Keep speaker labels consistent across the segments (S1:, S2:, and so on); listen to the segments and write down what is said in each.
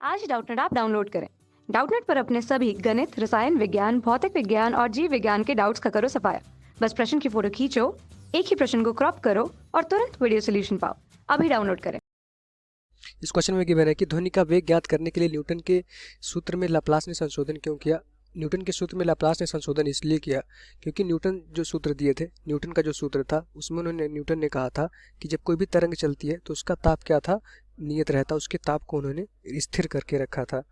S1: आज Doubtnut app download करें। Doubtnut पर अपने सभी गणित, रसायन विज्ञान, भौतिक विज्ञान और जीव विज्ञान के डाउट्स का करो सफाया। बस प्रश्न की फोटो खींचो, एक ही प्रश्न को क्रॉप करो और तुरंत वीडियो सोल्यूशन पाओ। अभी डाउनलोड करें।
S2: इस क्वेश्चन में गिवन है कि ध्वनि का वेग ज्ञात करने के लिए न्यूटन के सूत्र में लाप्लास ने संशोधन क्यों किया। न्यूटन के सूत्र में लाप्लास ने संशोधन इसलिए किया क्योंकि न्यूटन जो सूत्र दिए थे, न्यूटन का जो सूत्र था उसमें न्यूटन ने कहा था कि जब कोई भी तरंग चलती है तो उसका ताप क्या था, नियत रहता, उसके ताप को उन्होंने स्थिर करके रखा था।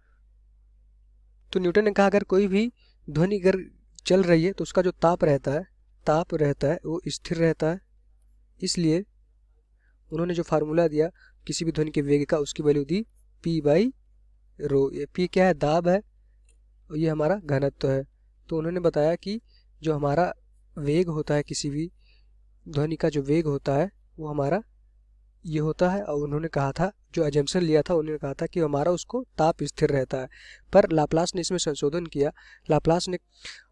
S2: तो न्यूटन ने कहा अगर कोई भी ध्वनि अगर चल रही है तो उसका जो ताप रहता है वो स्थिर रहता है। इसलिए उन्होंने जो फार्मूला दिया किसी भी ध्वनि के वेग का, उसकी वैल्यू दी p/ρ। ये p क्या है, दाब है, और ये हमारा घनत्व है। तो उन्होंने बताया कि जो हमारा वेग होता है, किसी भी ध्वनि का जो वेग होता है वो हमारा ये होता है। और उन्होंने कहा था, जो अजम्पशन लिया था, उन्होंने कहा था कि हमारा उसको ताप स्थिर रहता है। पर लाप्लास ने इसमें संशोधन किया। लाप्लास ने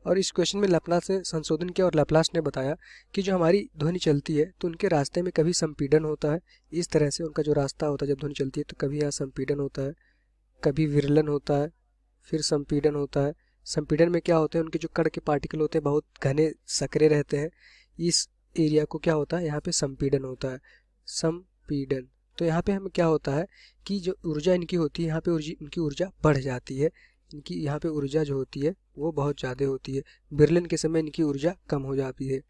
S2: और इस क्वेश्चन में लाप्लास ने संशोधन किया और लाप्लास ने बताया कि जो हमारी ध्वनि चलती है तो उनके रास्ते में कभी संपीड़न होता है। इस तरह से उनका जो रास्ता होता है जब ध्वनि चलती है तो कभी यहाँ संपीड़न होता है, कभी विरलन होता है, फिर संपीड़न होता है। संपीड़न में क्या होता है, उनके जो कण के पार्टिकल होते हैं बहुत घने सकरे रहते हैं। इस एरिया को क्या होता है, यहाँ पे संपीड़न होता है, संपीड़न। तो यहाँ पे हमें क्या होता है कि जो ऊर्जा इनकी होती है, यहाँ पे इनकी ऊर्जा बढ़ जाती है। इनकी यहाँ पे ऊर्जा जो होती है वो बहुत ज़्यादा होती है। विरलन के समय इनकी ऊर्जा कम हो जाती है।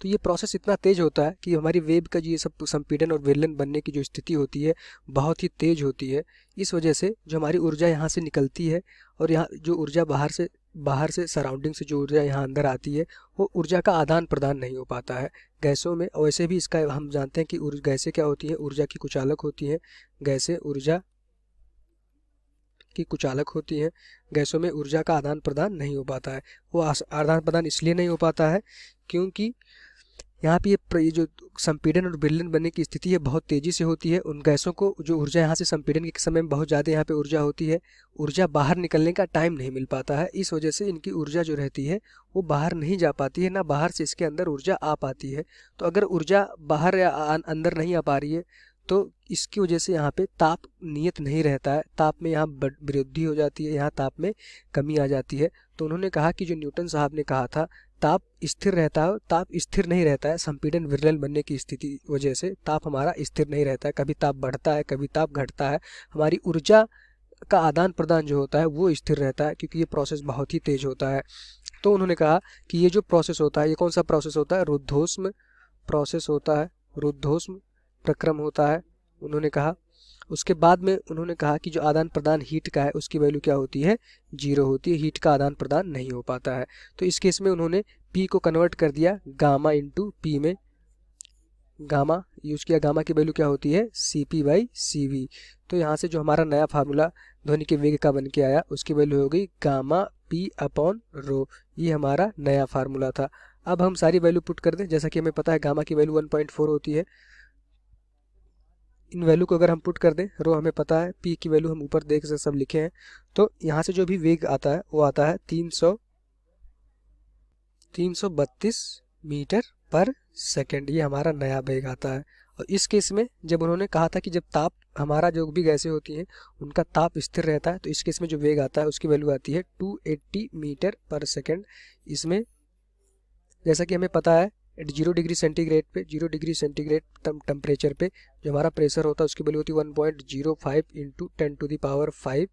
S2: तो ये प्रोसेस इतना तेज होता है कि हमारी वेव का ये सब संपीड़न और विरलन बनने की जो स्थिति होती है बहुत ही तेज होती है। इस वजह से जो हमारी ऊर्जा यहाँ से निकलती है और यहाँ जो ऊर्जा बाहर से सराउंडिंग से जो ऊर्जा यहाँ अंदर आती है वो ऊर्जा का आदान प्रदान नहीं हो पाता है गैसों में। और वैसे भी इसका हम जानते हैं कि गैसें क्या होती हैं, ऊर्जा की कुचालक होती हैं। गैसें ऊर्जा की कुचालक होती हैं। गैसों में ऊर्जा का आदान प्रदान नहीं हो पाता है। वो आदान प्रदान इसलिए नहीं हो पाता है क्योंकि यहाँ पे ये जो संपीड़न और विरलन बनने की स्थिति है बहुत तेज़ी से होती है। उन गैसों को जो ऊर्जा यहाँ से संपीड़न के समय में बहुत ज़्यादा यहाँ पे ऊर्जा होती है, ऊर्जा बाहर निकलने का टाइम नहीं मिल पाता है। इस वजह से इनकी ऊर्जा जो रहती है वो बाहर नहीं जा पाती है, ना बाहर से इसके अंदर ऊर्जा आ पाती है। तो अगर ऊर्जा बाहर या अंदर नहीं आ पा रही है तो इसकी वजह से यहाँ पे ताप नियत नहीं रहता है। ताप में यहाँ वृद्धि हो जाती है, यहाँ ताप में कमी आ जाती है। तो उन्होंने कहा कि जो न्यूटन साहब ने कहा था ताप स्थिर रहता है, ताप स्थिर नहीं रहता है। संपीड़न विरलन बनने की स्थिति वजह से ताप हमारा स्थिर नहीं रहता है, कभी ताप बढ़ता है, कभी ताप घटता है। हमारी ऊर्जा का आदान प्रदान जो होता है वो स्थिर रहता है क्योंकि ये प्रोसेस बहुत ही तेज होता है। तो उन्होंने कहा कि ये जो प्रोसेस होता है, ये कौन सा प्रोसेस होता है, रुद्धोष्म प्रोसेस होता है, रुद्धोष्म प्रक्रम होता है उन्होंने कहा। उसके बाद में उन्होंने कहा कि जो आदान प्रदान हीट का है उसकी वैल्यू क्या होती है, 0 होती है। हीट का आदान प्रदान नहीं हो पाता है। तो इस केस में उन्होंने P को कन्वर्ट कर दिया गामा इंटू P में, गामा यूज किया। गामा की वैल्यू क्या होती है, CP/CV। तो यहाँ से जो हमारा नया फार्मूला ध्वनि के वेग का बन के आया उसकी वैल्यू हो गई गामा P/ρ। ये हमारा नया फार्मूला था। अब हम सारी वैल्यू पुट कर दें। जैसा कि हमें पता है गामा की वैल्यू 1.4 होती है। इन वैल्यू को अगर हम पुट कर दें, रो हमें पता है, पी की वैल्यू हम ऊपर देख से सब लिखे हैं। तो यहाँ से जो भी वेग आता है वो आता है 332 मीटर पर सेकेंड। ये हमारा नया वेग आता है। और इस केस में जब उन्होंने कहा था कि जब ताप हमारा जो भी गैसें होती हैं उनका ताप स्थिर रहता है, तो इस केस में जो वेग आता है उसकी वैल्यू आती है 280 मीटर पर सेकेंड। इसमें जैसा कि हमें पता है 0 डिग्री सेंटीग्रेड पे, 0 डिग्री सेंटीग्रेड टेम्परेचर पे जो हमारा प्रेशर होता है उसकी वैल्यू होती है 1.05 इंटू 10⁵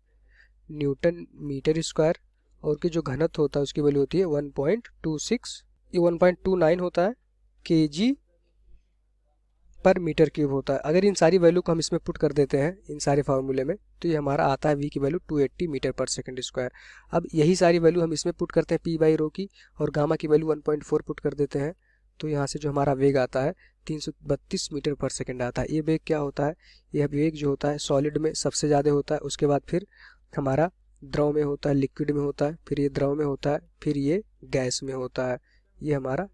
S2: न्यूटन मीटर स्क्वायर। और कि जो घनत्व होता है उसकी वैल्यू होती है 1.26, ये 1.29 होता है kg पर मीटर क्यूब होता है। अगर इन सारी वैल्यू को हम इसमें पुट कर देते हैं इन सारे फार्मूले में तो ये हमारा आता है v की वैल्यू 280 मीटर पर सेकेंड स्क्वायर। अब यही सारी वैल्यू हम इसमें पुट करते हैं P/ρ की, और गामा की वैल्यू 1.4 पुट कर देते हैं। तो यहाँ से जो हमारा वेग आता है 332 मीटर पर सेकेंड आता है। ये वेग क्या होता है, यह वेग जो होता है सॉलिड में सबसे ज़्यादा होता है, उसके बाद फिर हमारा द्रव में होता है, लिक्विड में होता है, फिर ये द्रव में होता है, फिर ये गैस में होता है। ये हमारा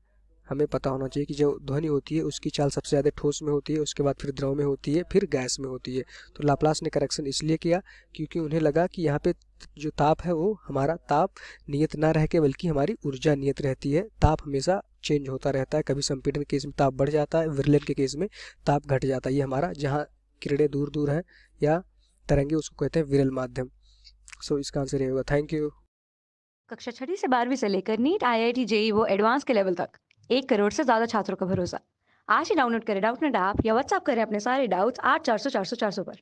S2: हमें पता होना चाहिए कि जो ध्वनि होती है उसकी चाल सबसे ज़्यादा ठोस में होती है, उसके बाद फिर द्रव में होती है, फिर गैस में होती है। तो लाप्लास ने करेक्शन इसलिए किया क्योंकि उन्हें लगा कि यहाँ पे जो ताप है वो हमारा ताप नियत ना रह के बल्कि हमारी ऊर्जा नियत रहती है। ताप हमेशा चेंज होता रहता है, कभी संपीड़न के केस में ताप बढ़ जाता है, विरलन के केस में ताप घट जाता है। ये हमारा जहाँ किरणें दूर दूर हैं या तरंगे उसको कहते हैं विरल माध्यम। सो इसका आंसर ये होगा। Thank you.
S1: कक्षा 6वीं से 12वीं से लेकर नीट, आईआईटी, जेई वो एडवांस के लेवल तक 1 करोड़ से ज़्यादा छात्रों का भरोसा। आज ही डाउनलोड करें डाउटनेट ऐप या व्हाट्सएप करें अपने सारे डाउट्स 8400 400 400 पर।